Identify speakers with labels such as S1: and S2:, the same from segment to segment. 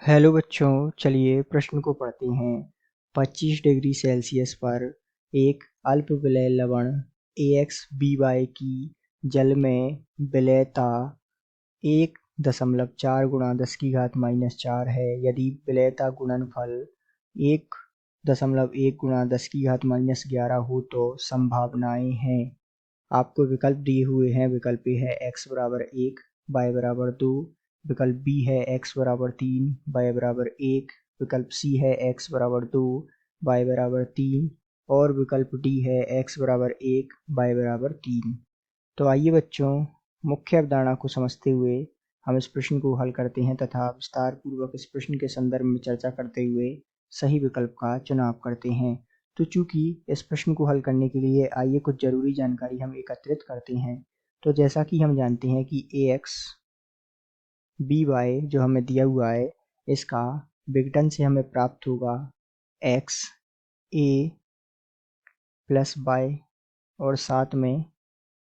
S1: Hello बच्चों, चलिए प्रश्न को पढ़ते हैं। 25 डिग्री सेल्सियस पर एक अल्पविलेय लवण AX की जल में विलेयता 1.4 गुणा 10⁻⁻4 है। यदि विलेयता गुणनफल 1.1 गुणा 10⁻11 हो तो संभावनाएं हैं। आपको विकल्प दिए हुए हैं। विकल्प ए है x बराबर 1, y बराबर 2, विकल्प बी है x बराबर 3, y बराबर 1, विकल्प सी है x बराबर 2, y बराबर 3 और विकल्प डी है x बराबर 1, y बराबर 3। तो आइए बच्चों, मुख्य अवधारणा को समझते हुए हम इस प्रश्न को हल करते हैं तथा विस्तार पूर्वक इस प्रश्न के संदर्भ में चर्चा करते हुए सही विकल्प का चुनाव करते हैं। तो चूंकि इस प्रश्न को हल करने के लिए आइए कुछ जरूरी जानकारी हम एकत्रित करते हैं। तो जैसा कि हम जानते हैं कि AX BY जो हमें दिया हुआ है, इसका विघटन से हमें प्राप्त होगा x a प्लस y और साथ में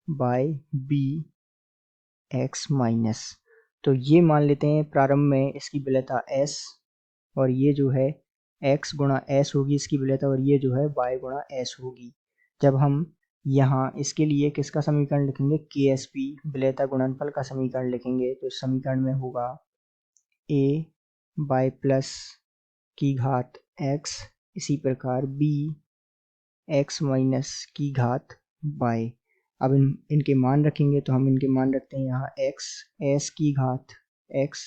S1: y b x माइनस। तो ये मान लेते हैं प्रारंभ में इसकी विलेयता s और ये जो है x गुणा s होगी इसकी विलेयता, और ये जो है y गुणा s होगी। जब हम यहाँ इसके लिए किसका समीकरण लिखेंगे, KSP विलेयता गुणनफल का समीकरण लिखेंगे, तो इस समीकरण में होगा a y प्लस की घात x, इसी प्रकार b x माइनस की घात y। अब इनके मान रखेंगे तो हम इनके मान रखते हैं यहाँ x s की घात x,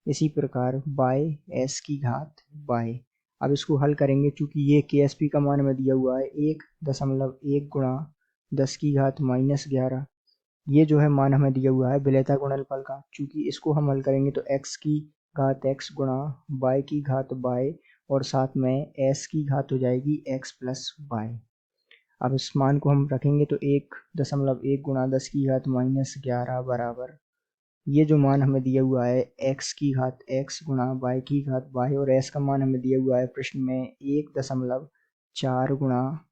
S1: इसी प्रकार y s की घात y। अब इसको हल करेंगे, चूंकि ये KSP का मान हमें दिया हुआ है 1.1 गुणा 10⁻11, ये जो है मान हमें दिया हुआ है विलेयता गुणनफल का। चूंकि इसको हम हल करेंगे तो x की घात x गुणा y की घात y और साथ में s की घात हो जाएगी x प्लस y। अब इस मान को हम रखेंगे तो 1.1 गुणा 10⁻11 बराबर ये जो मान हमें दिया हुआ है x की घात x गुणा y की घात y और s का मान हमें दिया हुआ है प्रश्न में 1.4 गुणा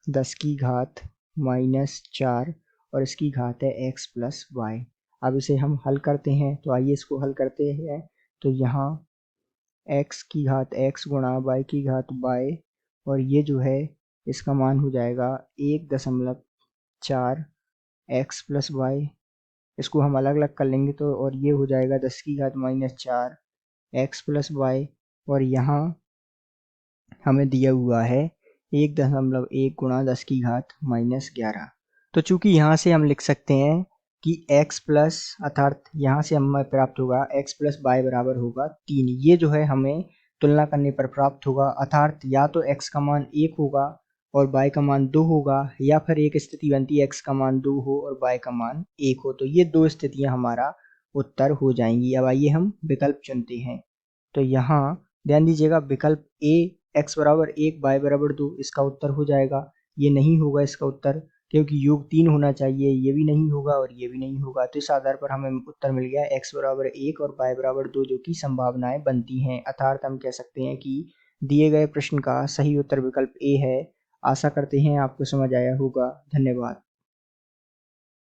S1: 10⁻⁻4 और इसकी घात है x प्लस y। अब इसे हम हल करते हैं, तो आइए इसको हल करते हैं। तो यहाँ x की घात x गुणा y की घात y और ये जो है इसका मान हो जाएगा 1.4 x प्लस y। इसको हम अलग अलग कर लेंगे तो और ये हो जाएगा 10⁻⁻4 x प्लस y और यहाँ हमें दिया हुआ है 1.1 गुणा 10⁻⁻11। तो चूंकि यहाँ से हम लिख सकते हैं कि x प्लस अर्थात यहाँ से हमें प्राप्त होगा x प्लस y बराबर होगा 3। ये जो है हमें तुलना करने पर प्राप्त होगा, अर्थात या तो x का मान 1 होगा और y का मान 2 होगा, या फिर एक स्थिति बनती है x का मान 2 हो और y का मान 1 हो। तो ये दो स्थितियां हमारा उत्तर हो जाएंगी। अब आइए हम विकल्प चुनते हैं। तो यहाँ ध्यान दीजिएगा, विकल्प A x बराबर 1 y बराबर 2 इसका उत्तर हो जाएगा। ये नहीं होगा इसका उत्तर, क्योंकि योग 3 होना चाहिए। ये भी नहीं होगा और ये भी नहीं होगा। तो इस आधार पर हमें उत्तर मिल गया x बराबर 1 और y बराबर 2, जो कि संभावनाएं बनती हैं। अर्थात हम कह सकते हैं कि दिए गए प्रश्न का सही उत्तर विकल्प A है। आशा करते हैं आपको समझ आया होगा। धन्यवाद।